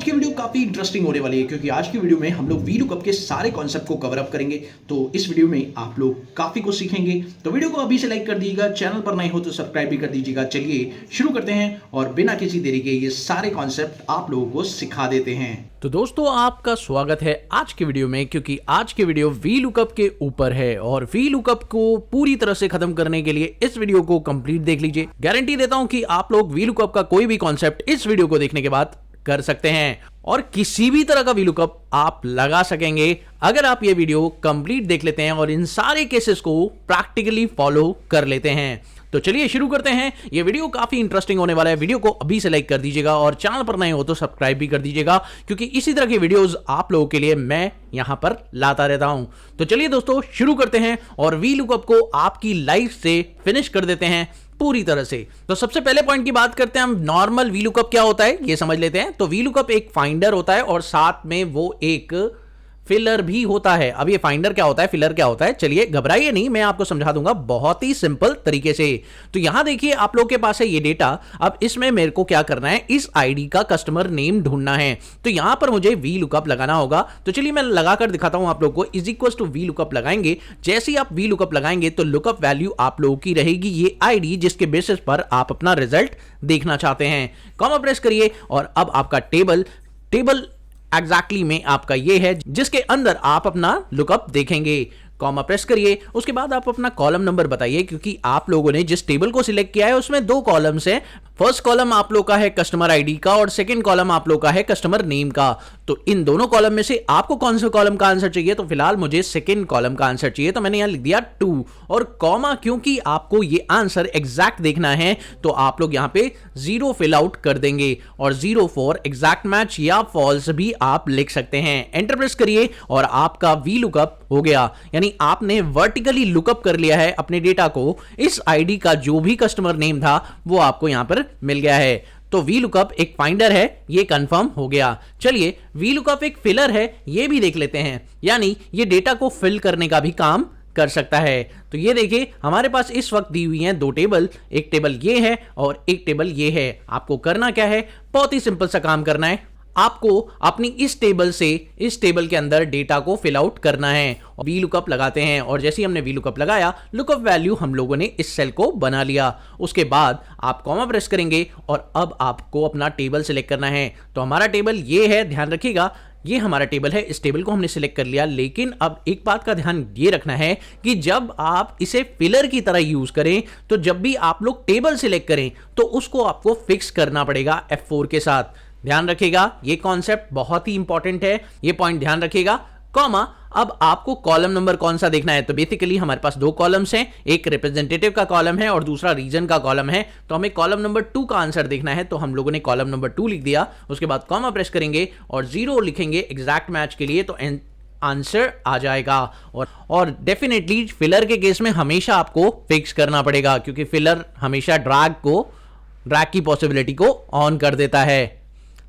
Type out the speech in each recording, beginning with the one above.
आज की वीडियो काफी इंटरेस्टिंग होने वाली है क्योंकि आज की वीडियो में हम लोग वीलुकअप के सारे कॉन्सेप्ट को कवर अप करेंगे। तो इस वीडियो में आप लोग काफी कुछ सीखेंगे। तो वीडियो को अभी से लाइक कर दीजिएगा, चैनल पर नए हो तो सब्सक्राइब भी कर दीजिएगा। चलिए शुरू करते हैं और बिना किसी देरी के ये सारे कॉन्सेप्ट आप लोगों को सिखा देते हैं। तो दोस्तों आपका स्वागत है आज के वीडियो में, क्योंकि आज के वीडियो वीलुकअप के ऊपर है और वीलुकअप को पूरी तरह से खत्म करने के लिए इस वीडियो को कंप्लीट देख लीजिए। गारंटी देता हूं कि आप लोग वीलुकअप का कोई भी कॉन्सेप्ट इस वीडियो को देखने के बाद कर सकते हैं और किसी भी तरह का वीलुकअप आप लगा सकेंगे अगर आप ये वीडियो कंप्लीट देख लेते हैं और इन सारे केसेस को प्रैक्टिकली फॉलो कर लेते हैं। तो चलिए शुरू करते हैं। ये वीडियो काफी इंटरेस्टिंग होने वाला है। वीडियो को अभी से लाइक कर दीजिएगा और चैनल पर नए हो तो सब्सक्राइब भी कर दीजिएगा, क्योंकि इसी तरह की वीडियोस आप लोगों के लिए मैं यहां पर लाता रहता हूं। तो चलिए दोस्तों शुरू करते हैं और वीलुकअप को आपकी लाइफ से फिनिश कर देते हैं पूरी तरह से। तो सबसे पहले पॉइंट की बात करते हैं हम, नॉर्मल वीलुकअप क्या होता है ये समझ लेते हैं। तो वीलुकअप एक फाइंडर होता है और साथ में वो एक फिलर भी होता है। अब ये फाइंडर क्या होता है, फिलर क्या होता है, चलिए घबराइए नहीं, मैं आपको समझा दूंगा बहुत ही सिंपल तरीके से। तो यहां देखिए आप लोग के पास है ये डेटा। अब इसमें मेरे को क्या करना है, इस आईडी का कस्टमर नेम ढूंढना है। तो यहां पर मुझे वीलुकअप लगाना होगा। तो चलिए मैं लगाकर दिखाता हूं आप लोग को। इज इक्वल टू वीलुकअप लगाएंगे। जैसे ही आप वीलुकअप लगाएंगे तो लुकअप वैल्यू आप लोगों की रहेगी ये आईडी, जिसके बेसिस पर आप अपना रिजल्ट देखना चाहते हैं। कॉमा प्रेस करिए और अब आपका टेबल एग्जैक्टली में आपका ये है जिसके अंदर आप अपना लुकअप देखेंगे। कॉमा प्रेस करिए, उसके बाद आप अपना कॉलम नंबर बताइए, क्योंकि आप लोगों ने जिस टेबल को सिलेक्ट किया है उसमें दो कॉलम्स हैं। फर्स्ट कॉलम आप लोग का है कस्टमर आईडी का और सेकंड कॉलम आप लोग का है कस्टमर नेम का। तो इन दोनों कॉलम में से आपको कौन से कॉलम का आंसर चाहिए? तो फिलहाल मुझे सेकंड कॉलम का आंसर चाहिए, तो मैंने यहां लिख दिया 2 और कॉमा, क्योंकि आपको ये आंसर एग्जैक्ट देखना है तो आप लोग यहां पे 0 फिल आउट कर देंगे और 0 फॉर एग्जैक्ट मैच या फॉल्स भी आप लिख सकते हैं। एंटर प्रेस करिए और आपका वीलुकअप हो गया, यानी आपने वर्टिकली लुकअप कर लिया है अपने डेटा को। इस आईडी का जो भी कस्टमर नेम था वो आपको यहां पर मिल गया है। तो वीलुकअप एक फाइंडर है, ये कंफर्म हो गया। चलिए वीलुकअप एक फिलर है, ये भी देख लेते हैं, यानी ये डेटा को फिल करने का भी काम कर सकता है। तो ये देखिए हमारे पास इस वक्त दी हुई हैं दो टेबल, एक टेबल ये है और एक टेबल ये है। आपको करना क्या है, बहुत ही सिंपल सा काम करना है। आपको अपनी इस टेबल के अंदर डेटा को फिल आउट करना है। वीलुकअप लगाते हैं और जैसे ही हमने वीलुकअप लगाया, लुकअप वैल्यू हम लोगों ने इस सेल को बना लिया। उसके बाद आप कॉमा प्रेस करेंगे और अब आपको अपना टेबल सिलेक्ट करना है। तो हमारा टेबल ये है, ध्यान रखिएगा ये हमारा टेबल है। इस टेबल को हमने सिलेक्ट कर लिया, लेकिन अब एक बात का ध्यान ये रखना है कि जब आप इसे फिलर की तरह यूज करें तो जब भी आप लोग टेबल सिलेक्ट करें तो उसको आपको फिक्स करना पड़ेगा F4 के साथ। ध्यान रखिएगा ये कॉन्सेप्ट बहुत ही इंपॉर्टेंट है, ये पॉइंट ध्यान रखिएगा। कॉमा, अब आपको कॉलम नंबर कौन सा देखना है? तो बेसिकली हमारे पास दो कॉलम्स हैं, एक रिप्रेजेंटेटिव का कॉलम है और दूसरा रीजन का कॉलम है। तो हमें कॉलम नंबर 2 का आंसर देखना है, तो हम लोगों ने कॉलम नंबर 2 लिख दिया। उसके बाद कॉमा प्रेस करेंगे और 0 लिखेंगे एग्जैक्ट मैच के लिए, तो आंसर आ जाएगा। और डेफिनेटली फिलर के केस में हमेशा आपको फिक्स करना पड़ेगा, क्योंकि फिलर हमेशा ड्रैग की पॉसिबिलिटी को ऑन कर देता है।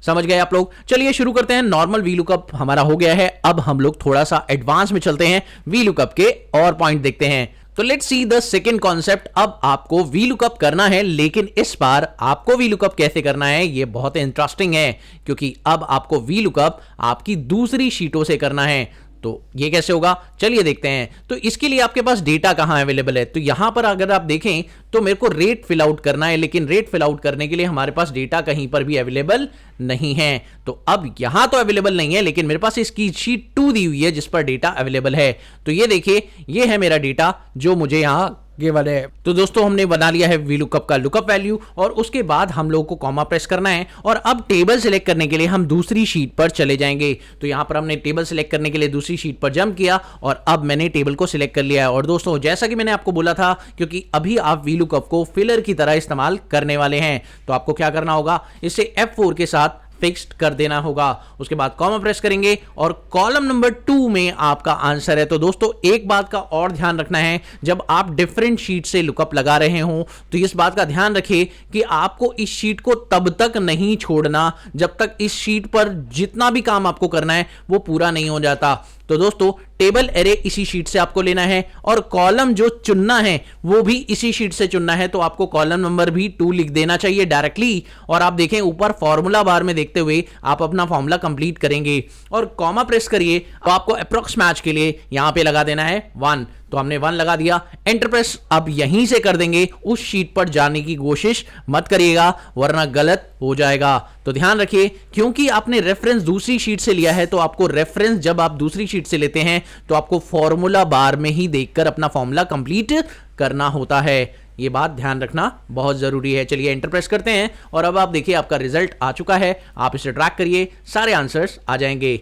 समझ गए आप लोग? चलिए शुरू करते हैं। नॉर्मल वीलुकअप हमारा हो गया है, अब हम लोग थोड़ा सा एडवांस में चलते हैं, वीलुकअप के और पॉइंट देखते हैं। तो let's see the second concept. अब आपको वीलुकअप करना है, लेकिन इस बार आपको वीलुकअप कैसे करना है ये बहुत इंटरेस्टिंग है, क्योंकि अब आपको वीलुकअप आपकी दूसरी शीटों से करना है। तो ये कैसे होगा, चलिए देखते हैं। तो इसके लिए आपके पास डेटा कहां अवेलेबल है? तो यहां पर अगर आप देखें तो मेरे को रेट फिल आउट करना है, लेकिन रेट फिल आउट करने के लिए हमारे पास डेटा कहीं पर भी अवेलेबल नहीं है। तो अब यहां तो अवेलेबल नहीं है, लेकिन मेरे पास इसकी शीट 2 दी हुई है जिस पर डेटा अवेलेबल है। तो ये देखिए ये है मेरा डेटा जो मुझे यहां ये वाले। तो दोस्तों हमने बना लिया है वीलुकअप का लुकअप वैल्यू और उसके बाद हम लोग को कॉमा प्रेस करना है और अब टेबल सिलेक्ट करने के लिए हम दूसरी शीट पर चले जाएंगे। तो यहां पर हमने टेबल सिलेक्ट करने के लिए दूसरी शीट पर जंप किया और अब मैंने टेबल को सिलेक्ट कर लिया है। और दोस्तों जैसा कि मैंने आपको बोला था, क्योंकि अभी आप वीलुकअप को फिलर की तरह इस्तेमाल करने वाले हैं, तो आपको क्या करना होगा, इसे F4 के साथ फिक्स्ड कर देना होगा। उसके बाद कॉमा प्रेस करेंगे और कॉलम नंबर 2 में आपका आंसर है। तो दोस्तों एक बात का और ध्यान रखना है, जब आप डिफरेंट शीट से लुकअप लगा रहे हो तो इस बात का ध्यान रखिए कि आपको इस शीट को तब तक नहीं छोड़ना जब तक इस शीट पर जितना भी काम आपको करना है वो पूरा नहीं हो जाता। तो दोस्तों टेबल एरे इसी शीट से आपको लेना है और कॉलम जो चुनना है वो भी इसी शीट से चुनना है। तो आपको कॉलम नंबर भी 2 लिख देना चाहिए डायरेक्टली, और आप देखें ऊपर फॉर्मूला बार में देखते हुए आप अपना फॉर्मूला कंप्लीट करेंगे और कॉमा प्रेस करिए। तो आपको अप्रॉक्स मैच के लिए यहां पे लगा देना है 1, तो हमने 1 लगा दिया, एंटर प्रेस अब यहीं से कर देंगे। उस शीट पर जाने की कोशिश मत करिएगा वरना गलत हो जाएगा। तो ध्यान रखिए, क्योंकि आपने रेफरेंस दूसरी शीट से लिया है तो आपको रेफरेंस जब आप दूसरी शीट से लेते हैं तो आपको फॉर्मूला बार में ही देखकर अपना फॉर्मूला कंप्लीट करना होता है। ये बात ध्यान रखना बहुत जरूरी है। चलिए एंटर प्रेस करते हैं और अब आप देखिए आपका रिजल्ट आ चुका है। आप इसे ट्रैक करिए, सारे आंसर्स आ जाएंगे।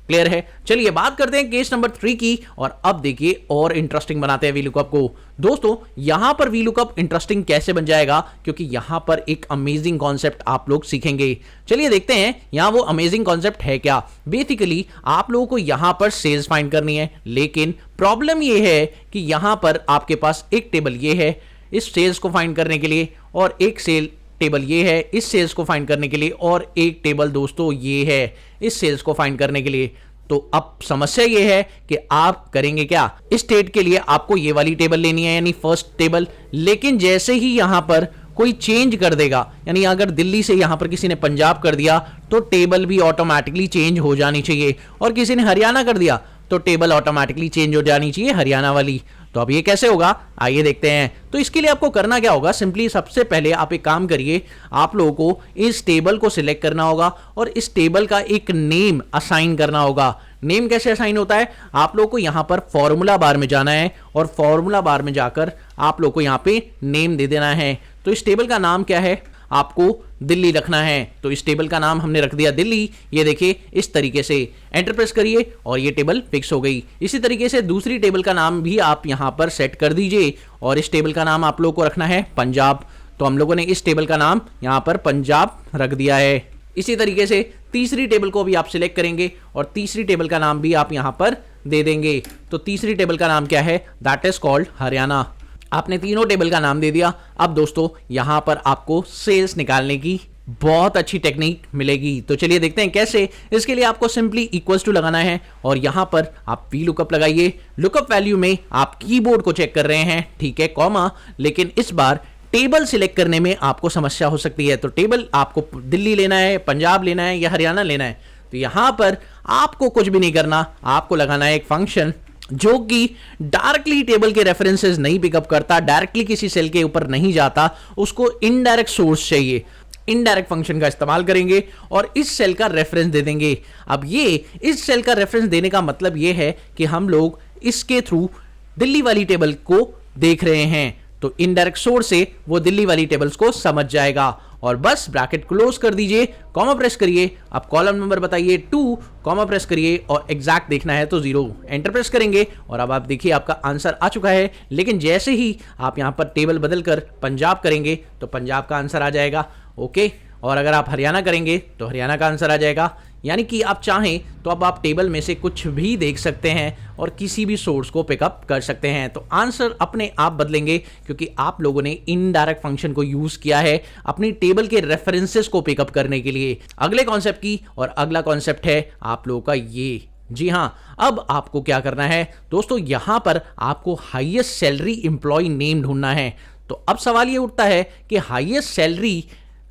क्लियर है? चलिए बात करते हैं केस नंबर 3 की, और अब देखिए और इंटरेस्टिंग बनाते हैं वीलुकअप को। दोस्तों यहां पर वीलुकअप इंटरेस्टिंग कैसे बन जाएगा, क्योंकि यहां पर एक अमेजिंग कॉन्सेप्ट आप लोग सीखेंगे। चलिए देखते हैं यहां वो अमेजिंग कॉन्सेप्ट है क्या। बेसिकली आप लोगों को यहां पर सेल्स फाइंड करनी है, लेकिन प्रॉब्लम ये है कि यहां पर आपके पास एक टेबल ये है इस सेल्स को फाइंड करने के लिए, और एक सेल टेबल ये है इस सेल्स को फाइंड करने के लिए, और एक टेबल दोस्तों ये है इस सेल्स को फाइंड करने के लिए। तो अब समस्या ये है कि आप करेंगे क्या। इस स्टेट के लिए आपको ये वाली टेबल लेनी है, यानी फर्स्ट टेबल, लेकिन जैसे ही यहां पर कोई चेंज कर देगा, यानी अगर दिल्ली से यहां पर किसी ने पंजाब कर दिया तो टेबल भी ऑटोमेटिकली चेंज हो जानी चाहिए, और किसी ने हरियाणा कर दिया तो टेबल ऑटोमेटिकली चेंज हो जानी चाहिए हरियाणा वाली। तो अब ये कैसे होगा, आइए देखते हैं। तो इसके लिए आपको करना क्या होगा, सिंपली सबसे पहले आप एक काम करिए, आप लोगों को इस टेबल को सिलेक्ट करना होगा और इस टेबल का एक नेम असाइन करना होगा। नेम कैसे असाइन होता है, आप लोगों को यहां पर फॉर्मूला बार में जाना है और फॉर्मूला बार में जाकर आप लोगों को यहां पे नेम दे देना है। तो इस टेबल का नाम क्या है, आपको दिल्ली रखना है। तो इस टेबल का नाम हमने रख दिया दिल्ली। ये देखिए इस तरीके से एंटर प्रेस करिए और ये टेबल फिक्स हो गई। इसी तरीके से दूसरी टेबल का नाम भी आप यहां पर सेट कर दीजिए, और इस टेबल का नाम आप लोगों को रखना है पंजाब। तो हम लोगों ने इस टेबल का नाम यहां पर पंजाब रख दिया है। इसी तरीके से तीसरी टेबल को भी आप सिलेक्ट करेंगे और तीसरी टेबल का नाम भी आप यहां पर दे देंगे। तो तीसरी टेबल का नाम क्या है, दैट इज कॉल्ड हरियाणा। आपने तीनों टेबल का नाम दे दिया। अब दोस्तों यहां पर आपको सेल्स निकालने की बहुत अच्छी टेक्निक मिलेगी। तो चलिए देखते हैं कैसे। इसके लिए आपको सिंपली इक्वल्स टू लगाना है और यहां पर आप वी लुकअप लगाइए। लुकअप वैल्यू में आप कीबोर्ड को चेक कर रहे हैं, ठीक है, कॉमा, लेकिन इस बार टेबल सिलेक्ट करने में आपको समस्या हो सकती है। तो टेबल आपको दिल्ली लेना है, पंजाब लेना है या हरियाणा लेना है। तो यहां पर आपको कुछ भी नहीं करना, आपको लगाना है एक फंक्शन जो कि डायरेक्टली टेबल के रेफरेंसेस नहीं पिकअप करता, डायरेक्टली किसी सेल के ऊपर नहीं जाता, उसको इनडायरेक्ट सोर्स चाहिए। इनडायरेक्ट फंक्शन का इस्तेमाल करेंगे और इस सेल का रेफरेंस दे देंगे। अब ये इस सेल का रेफरेंस देने का मतलब ये है कि हम लोग इसके थ्रू दिल्ली वाली टेबल को देख रहे हैं। तो इनडायरेक्ट सोर्स से वो दिल्ली वाली टेबल्स को समझ जाएगा। और बस ब्रैकेट क्लोज कर दीजिए, कॉमा प्रेस करिए, अब कॉलम नंबर बताइए 2, कॉमा प्रेस करिए और एग्जैक्ट देखना है तो 0, एंटर प्रेस करेंगे और अब आप देखिए आपका आंसर आ चुका है। लेकिन जैसे ही आप यहां पर टेबल बदलकर पंजाब करेंगे तो पंजाब का आंसर आ जाएगा, ओके। और अगर आप हरियाणा करेंगे तो हरियाणा का आंसर आ जाएगा। यानी कि आप चाहें तो अब आप टेबल में से कुछ भी देख सकते हैं और किसी भी सोर्स को पिकअप कर सकते हैं। तो आंसर अपने आप बदलेंगे क्योंकि आप लोगों ने इनडायरेक्ट फंक्शन को यूज किया है अपनी टेबल के रेफरेंसेस को पिकअप करने के लिए। अगले कॉन्सेप्ट की और अगला कॉन्सेप्ट है आप लोगों का ये, जी हां, अब आपको क्या करना है दोस्तों, यहां पर आपको हाईएस्ट सैलरी एम्प्लॉय नेम ढूंढना है। तो अब सवाल ये उठता है कि हाईएस्ट सैलरी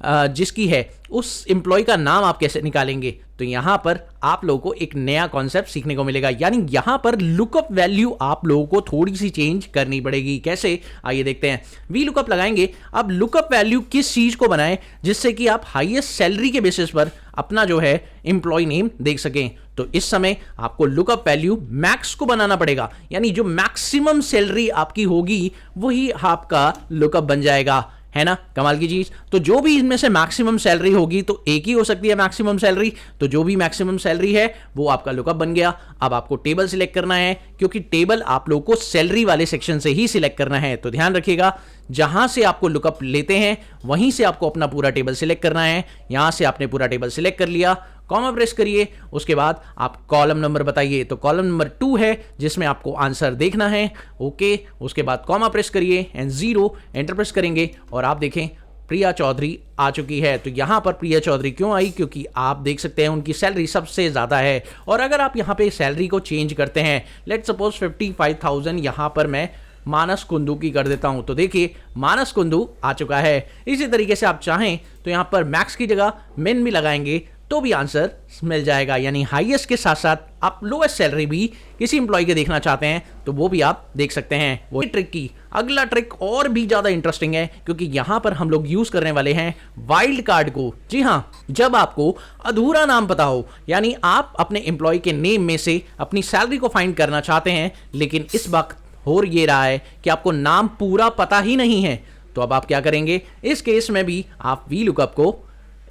जिसकी है उस एम्प्लॉय का नाम आप कैसे निकालेंगे। तो यहां पर आप लोगों को एक नया कॉन्सेप्ट सीखने को मिलेगा, यानी यहां पर लुकअप वैल्यू आप लोगों को थोड़ी सी चेंज करनी पड़ेगी। कैसे, आइए देखते हैं। वी लुकअप लगाएंगे। अब लुकअप वैल्यू किस चीज को बनाएं जिससे कि आप हाईएस्ट सैलरी के बेसिस पर अपना जो है एम्प्लॉय नेम देख सकें। तो इस समय आपको लुकअप वैल्यू मैक्स को बनाना पड़ेगा, यानी जो मैक्सिमम सैलरी आपकी होगी वही आपका लुकअप बन जाएगा, है ना, कमाल की चीज। तो जो भी इनमें से मैक्सिमम सैलरी होगी तो एक ही हो सकती है मैक्सिमम सैलरी, तो जो भी मैक्सिमम सैलरी है वो आपका लुकअप बन गया। अब आपको टेबल सिलेक्ट करना है क्योंकि टेबल आप लोगों को सैलरी वाले सेक्शन से ही सिलेक्ट करना है। तो ध्यान रखिएगा, जहां से आपको लुकअप लेते हैं वहीं से आपको अपना पूरा टेबल सिलेक्ट करना है। यहां से आपने पूरा टेबल सिलेक्ट कर लिया, कॉमा प्रेस करिए, उसके बाद आप कॉलम नंबर बताइए। तो कॉलम नंबर 2 है जिसमें आपको आंसर देखना है, ओके। उसके बाद कॉमा प्रेस करिए एंड 0, एंटर प्रेस करेंगे और आप देखें प्रिया चौधरी आ चुकी है। तो यहाँ पर प्रिया चौधरी क्यों आई, क्योंकि आप देख सकते हैं उनकी सैलरी सबसे ज़्यादा है। और अगर आप यहाँ पे सैलरी को चेंज करते हैं, लेट्स सपोज 55,000 यहाँ पर मैं मानस कुंदू की कर देता हूँ, तो देखिए मानस कुंदू आ चुका है। इसी तरीके से आप चाहें तो यहाँ पर मैक्स की जगह मिन भी लगाएंगे तो भी आंसर मिल जाएगा। यानी हाईएस्ट के साथ साथ आप लोएस्ट सैलरी भी किसी इंप्लॉय के देखना चाहते हैं तो वो भी आप देख सकते हैं। वो ट्रिक की अगला ट्रिक और भी ज़्यादा इंटरेस्टिंग है, क्योंकि यहाँ पर हम लोग यूज़ करने वाले हैं वाइल्ड कार्ड को। जी हाँ, जब आपको अधूरा नाम पता हो, यानी आप अपने एम्प्लॉय के नेम में से अपनी सैलरी को फाइंड करना चाहते हैं, लेकिन इस वक्त हो ये रहा है कि आपको नाम पूरा पता ही नहीं है, तो अब आप क्या करेंगे। इस केस में भी आप वी लुकअप को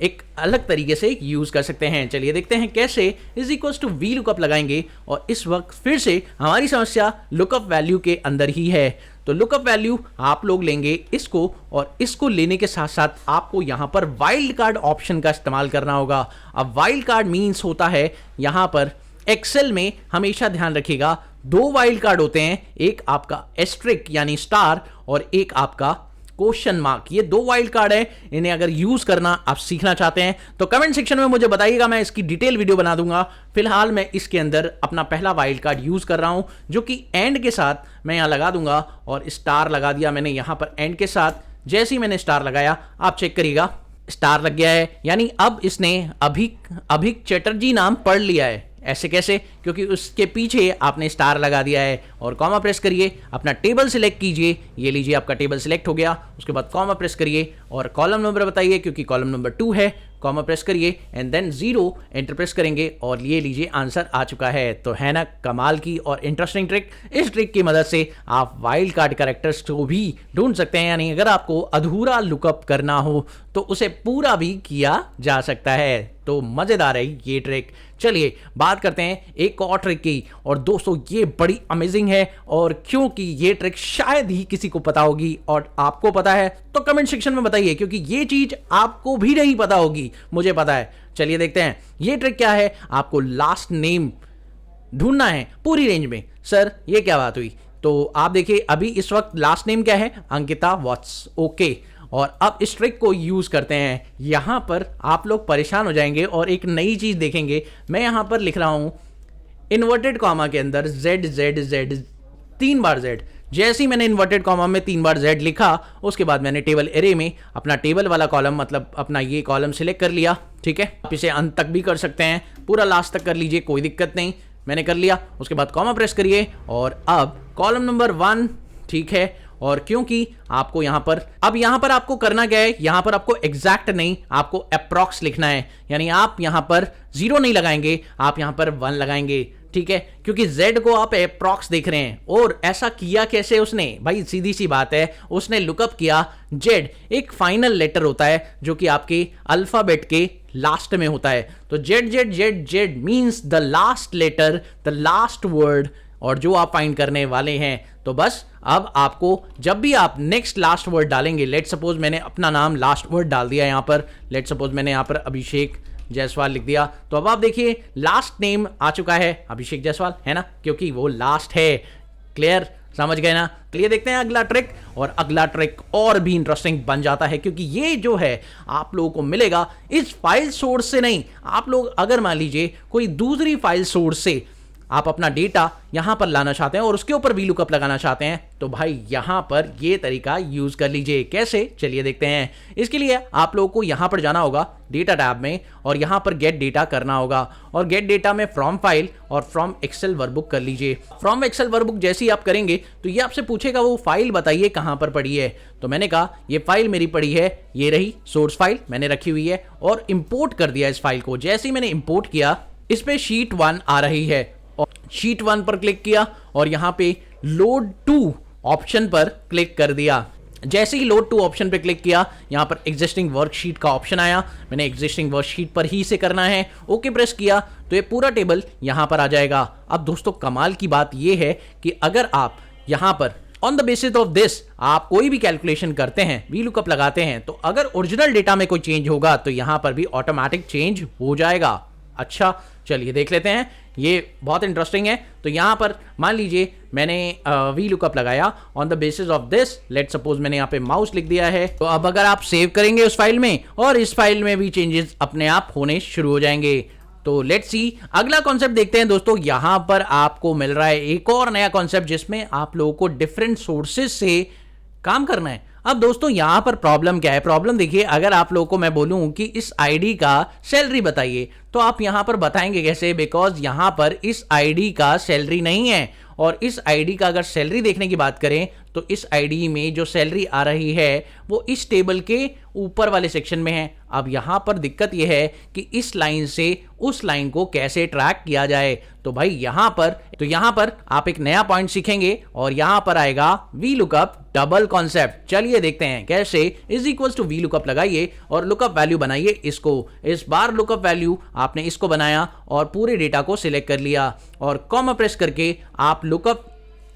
एक अलग तरीके से यूज कर सकते हैं। चलिए देखते हैं कैसे। Is equals to V lookup लगाएंगे और इस वक्त फिर से हमारी समस्या लुकअप वैल्यू के अंदर ही है। तो लुकअप वैल्यू आप लोग लेंगे इसको, और इसको लेने के साथ साथ आपको यहाँ पर वाइल्ड कार्ड ऑप्शन का इस्तेमाल करना होगा। अब वाइल्ड कार्ड मीन्स होता है, यहाँ पर एक्सेल में हमेशा ध्यान रखिएगा 2 वाइल्ड कार्ड होते हैं, एक आपका एस्ट्रिक यानी स्टार और एक आपका क्वेश्चन मार्क। ये 2 वाइल्ड कार्ड है, इन्हें अगर यूज करना आप सीखना चाहते हैं तो कमेंट सेक्शन में मुझे बताइएगा, मैं इसकी डिटेल वीडियो बना दूंगा। फिलहाल मैं इसके अंदर अपना पहला वाइल्ड कार्ड यूज कर रहा हूं, जो कि एंड के साथ मैं यहां लगा दूंगा, और स्टार लगा दिया मैंने यहां पर एंड के साथ। जैसे ही मैंने स्टार लगाया आप चेक करिएगा स्टार लग गया है, यानी अब इसने अभिक चटर्जी नाम पढ़ लिया है। ऐसे कैसे, क्योंकि उसके पीछे आपने स्टार लगा दिया है। और कॉमा प्रेस करिए, अपना टेबल सिलेक्ट कीजिए, ये लीजिए आपका टेबल सिलेक्ट हो गया। उसके बाद कॉमा प्रेस करिए और कॉलम नंबर बताइए, क्योंकि कॉलम नंबर 2 है। कॉमा प्रेस करिए एंड देन 0 एंटर प्रेस करेंगे और ये लीजिए आंसर आ चुका है। तो है ना कमाल की और इंटरेस्टिंग ट्रिक। इस ट्रिक की मदद से आप वाइल्ड कार्ड कैरेक्टर्स को भी ढूंढ सकते हैं, यानी अगर आपको अधूरा लुकअप करना हो तो उसे पूरा भी किया जा सकता है। तो मजेदार है ये ट्रिक। चलिए बात करते हैं एक और ट्रिक की, और दोस्तों ये बड़ी अमेजिंग है, और क्योंकि ये ट्रिक शायद ही किसी को पता होगी और आपको पता है तो कमेंट सेक्शन में बताइए, क्योंकि ये चीज आपको भी नहीं पता होगी, मुझे पता है। चलिए देखते हैं ये ट्रिक क्या है। आपको लास्ट नेम ढूंढना है पूरी रेंज में। सर ये क्या बात हुई, तो आप देखिए अभी इस वक्त लास्ट नेम क्या है, अंकिता वॉट्स। ओके, और अब इस ट्रिक को यूज करते हैं। यहां पर आप लोग परेशान हो जाएंगे और एक नई चीज देखेंगे। मैं यहां पर लिख रहा हूं इन्वर्टेड कॉमा के अंदर Z Z Z 3 बार Z। जैसे ही मैंने इन्वर्टेड कॉमा में 3 बार Z लिखा, उसके बाद मैंने टेबल एरे में अपना टेबल वाला कॉलम, मतलब अपना ये कॉलम सिलेक्ट कर लिया। ठीक है, आप इसे अंत तक भी कर सकते हैं, पूरा लास्ट तक कर लीजिए, कोई दिक्कत नहीं। मैंने कर लिया, उसके बाद कॉमा प्रेस करिए और अब कॉलम नंबर 1। ठीक है, और क्योंकि आपको यहां पर आपको करना क्या है, यहां पर आपको एग्जैक्ट नहीं, आपको अप्रॉक्स लिखना है। यानी आप यहां पर 0 नहीं लगाएंगे, आप यहां पर 1 लगाएंगे। ठीक है, क्योंकि Z को आप अप्रॉक्स देख रहे हैं। और ऐसा किया कैसे उसने, भाई सीधी सी बात है, उसने लुकअप किया Z। एक फाइनल लेटर होता है जो कि आपके अल्फाबेट के लास्ट में होता है। तो Z Z Z Z means the last letter, the last word, और जो आप फाइंड करने वाले हैं। तो बस अब आपको जब भी आप नेक्स्ट लास्ट वर्ड डालेंगे, लेट सपोज मैंने अपना नाम लास्ट वर्ड डाल दिया यहाँ पर, लेट सपोज मैंने यहाँ पर अभिषेक जायसवाल लिख दिया, तो अब आप देखिए लास्ट नेम आ चुका है अभिषेक जायसवाल, है ना, क्योंकि वो लास्ट है। क्लियर, समझ गए ना। चलिए देखते हैं अगला ट्रिक, और अगला ट्रिक और भी इंटरेस्टिंग बन जाता है, क्योंकि ये जो है आप लोगों को मिलेगा इस फाइल सोर्स से नहीं। आप लोग अगर मान लीजिए कोई दूसरी फाइल सोर्स से आप अपना डेटा यहां पर लाना चाहते हैं और उसके ऊपर वी लुकअप लगाना चाहते हैं, तो भाई यहां पर ये तरीका यूज कर लीजिए। कैसे, चलिए देखते हैं। इसके लिए आप लोगों को यहां पर जाना होगा डेटा टैब में, और यहां पर गेट डेटा करना होगा, और गेट डेटा में फ्रॉम फाइल और फ्रॉम एक्सेल वर्कबुक कर लीजिए। फ्रॉम एक्सेल वर्कबुक जैसे ही आप करेंगे तो ये आपसे पूछेगा वो फाइल बताइए कहां पर पड़ी है। तो मैंने कहा ये फाइल मेरी पड़ी है, ये रही सोर्स फाइल मैंने रखी हुई है, और इंपोर्ट कर दिया इस फाइल को। जैसे ही मैंने इंपोर्ट किया, इस पे शीट 1 आ रही है, और शीट 1 पर क्लिक किया और यहां पे लोड टू ऑप्शन पर क्लिक कर दिया। जैसे ही लोड टू ऑप्शन पे क्लिक किया, यहां पर एग्जिस्टिंग वर्कशीट का ऑप्शन आया, मैंने एग्जिस्टिंग वर्कशीट पर ही इसे करना है। ओके प्रेस किया तो ये पूरा टेबल यहां पर आ जाएगा। अब दोस्तों कमाल की बात यह है कि अगर आप यहां पर on the basis of this आप कोई भी कैलकुलेशन करते हैं, वी लुकअप लगाते हैं, तो अगर ओरिजिनल डेटा में कोई चेंज होगा तो यहां पर भी ऑटोमेटिक चेंज हो जाएगा। अच्छा चलिए देख लेते हैं। ये बहुत इंटरेस्टिंग है। तो यहाँ पर मान लीजिए मैंने वी लुकअप लगाया on the basis of this, let suppose मैंने यहाँ पे माउस लिख दिया है। तो अब अगर आप सेव करेंगे उस फाइल में और इस फाइल में भी चेंजेस अपने आप होने शुरू हो जाएंगे। तो लेट्स सी अगला कॉन्सेप्ट देखते हैं दोस्तों। यहां पर आपको मिल रहा है एक और नया कॉन्सेप्ट जिसमें आप लोगों को डिफरेंट सोर्सेज से काम करना है। अब दोस्तों यहां पर प्रॉब्लम क्या है? प्रॉब्लम देखिए, अगर आप लोगों को मैं बोलूं कि इस आईडी का सैलरी बताइए तो आप यहां पर बताएंगे कैसे? बिकॉज यहां पर इस आईडी का सैलरी नहीं है, और इस आईडी का अगर सैलरी देखने की बात करें तो इस आईडी में जो सैलरी आ रही है वो इस टेबल के ऊपर वाले सेक्शन में है। अब यहां पर दिक्कत यह है कि इस लाइन से उस लाइन को कैसे ट्रैक किया जाए। तो भाई यहां पर आप एक नया पॉइंट सीखेंगे और यहां पर आएगा वी लुकअप डबल कॉन्सेप्ट। चलिए देखते हैं कैसे। Is equals to V lookup लगाइए और लुकअप वैल्यू बनाइए इसको। इस बार लुकअप वैल्यू आपने इसको बनाया और पूरे डेटा को सिलेक्ट कर लिया और कॉमा प्रेस करके आप लुकअप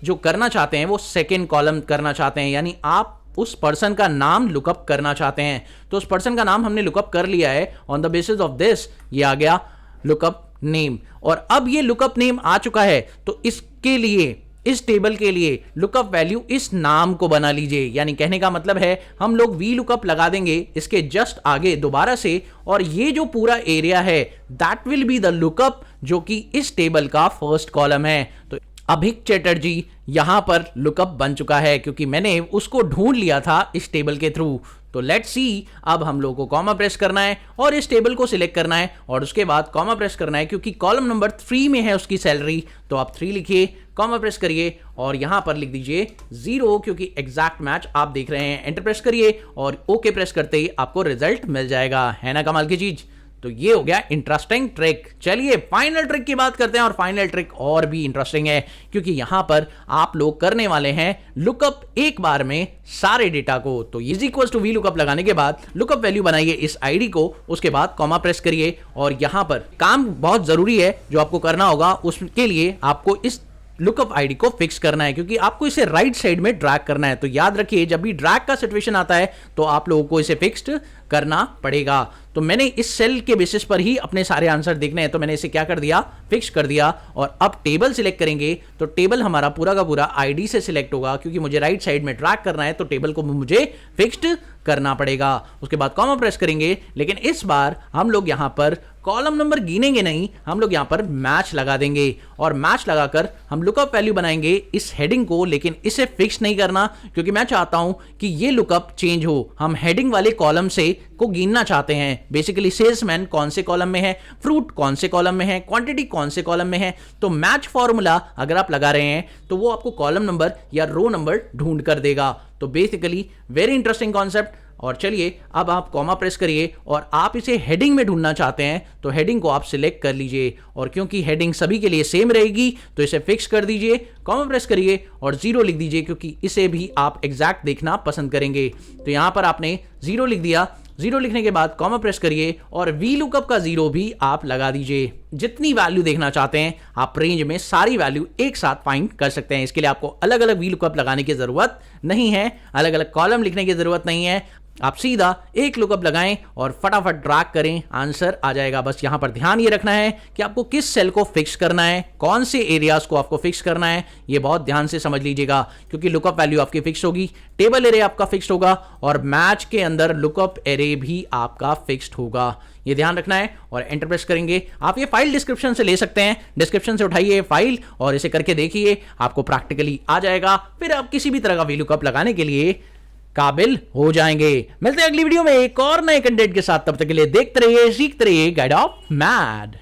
जो करना चाहते हैं वो सेकेंड कॉलम करना चाहते हैं, यानी आप उस पर्सन का नाम लुकअप करना चाहते हैं। तो उस पर्सन का नाम हमने लुकअप कर लिया है। On the basis of this ये आ गया लुकअप नेम, और अब ये लुकअप नेम आ चुका है तो इसके लिए, इस टेबल के लिए लुकअप वैल्यू इस नाम को बना लीजिए। यानी कहने का मतलब है हम लोग वी लुकअप लगा देंगे इसके जस्ट आगे दोबारा से, और ये जो पूरा एरिया है that will be the lookup जो कि इस टेबल का फर्स्ट कॉलम है। तो अभिक चैटर्जी यहां पर लुकअप बन चुका है क्योंकि मैंने उसको ढूंढ लिया था इस टेबल के थ्रू। तो लेट्स सी, अब हम लोगों को कॉमा प्रेस करना है और इस टेबल को सिलेक्ट करना है और उसके बाद कॉमा प्रेस करना है क्योंकि कॉलम नंबर 3 में है उसकी सैलरी। तो आप 3 लिखिए, कॉमा प्रेस करिए और यहां पर लिख दीजिए 0 क्योंकि एग्जैक्ट मैच आप देख रहे हैं। एंटर प्रेस करिए और ओके प्रेस करते ही आपको रिजल्ट मिल जाएगा। है ना कमाल की चीज? तो ये हो गया इंटरेस्टिंग ट्रिक। चलिए फाइनल ट्रिक की बात करते हैं, और फाइनल ट्रिक और भी इंटरेस्टिंग है क्योंकि यहां पर आप लोग करने वाले हैं लुकअप एक बार में सारे डेटा को। तो is equals to V lookup लगाने के बाद लुकअप वैल्यू बनाइए इस आईडी को, उसके बाद कॉमा प्रेस करिए और यहां पर काम बहुत जरूरी है जो आपको करना होगा। उसके लिए आपको इस लुकअप आईडी को फिक्स करना है क्योंकि आपको इसे राइट साइड में ड्रैग करना है। तो याद रखिए जब भी ड्रैग का सिचुएशन आता है तो आप लोगों को इसे फिक्स्ड करना पड़ेगा। तो मैंने इस सेल के बेसिस पर ही अपने सारे आंसर देखने हैं, तो मैंने इसे क्या कर दिया, फिक्स कर दिया। और अब टेबल सिलेक्ट करेंगे तो टेबल हमारा पूरा का पूरा आईडी से सिलेक्ट होगा क्योंकि मुझे राइट साइड में ड्रैग करना है तो टेबल को मुझे फिक्स्ड करना पड़ेगा। उसके बाद कॉमा प्रेस करेंगे, लेकिन इस बार हम लोग यहां पर कॉलम नंबर गिनेंगे नहीं, हम लोग यहां पर मैच लगा देंगे और मैच लगाकर हम लुकअप वैल्यू बनाएंगे इस हेडिंग को, लेकिन इसे फिक्स नहीं करना क्योंकि मैं चाहता हूं कि ये लुकअप चेंज हो। हम हेडिंग वाले कॉलम से को गिनना चाहते हैं। बेसिकली सेल्समैन कौन से कॉलम में है, फ्रूट कौन से कॉलम में है, क्वांटिटी कौन से कॉलम में है। तो मैच फॉर्मूला अगर आप लगा रहे हैं तो वो आपको कॉलम नंबर या रो नंबर ढूंढ कर देगा। तो बेसिकली वेरी इंटरेस्टिंग कॉन्सेप्ट। और चलिए अब आप कॉमा प्रेस करिए और आप इसे हेडिंग में ढूंढना चाहते हैं तो हेडिंग को आप सिलेक्ट कर लीजिए, और क्योंकि हेडिंग सभी के लिए सेम रहेगी तो इसे फिक्स कर दीजिए, कॉमा प्रेस करिए और 0 लिख दीजिए क्योंकि इसे भी आप एग्जैक्ट देखना पसंद करेंगे। तो यहां पर आपने 0 लिख दिया। 0 लिखने के बाद कॉमा प्रेस करिए और वी लुकअप का 0 भी आप लगा दीजिए। जितनी वैल्यू देखना चाहते हैं आप रेंज में सारी वैल्यू एक साथ फाइंड कर सकते हैं। इसके लिए आपको अलग अलग वी लुकअप लगाने की जरूरत नहीं है, अलग अलग कॉलम लिखने की जरूरत नहीं है। आप सीधा एक लुकअप लगाएं और फटाफट ड्रैग करें, आंसर आ जाएगा। बस यहां पर ध्यान ये रखना है कि आपको किस सेल को फिक्स करना है, कौन से एरियाज को आपको फिक्स करना है, ये बहुत ध्यान से समझ लीजिएगा क्योंकि लुकअप वैल्यू आपकी फिक्स होगी, टेबल एरे आपका फिक्स्ड होगा और मैच के अंदर लुकअप एरे भी आपका फिक्स्ड होगा। ये ध्यान रखना है और एंटर प्रेस करेंगे। आप ये फाइल डिस्क्रिप्शन से ले सकते हैं, डिस्क्रिप्शन से उठाइए फाइल और इसे करके देखिए, आपको प्रैक्टिकली आ जाएगा। फिर आप किसी भी तरह का वी लुकअप लगाने के लिए काबिल हो जाएंगे। मिलते हैं अगली वीडियो में एक और नए कंटेंट के साथ, तब तक के लिए देखते रहिए, सीखते रहिए गाइड ऑफ मैड।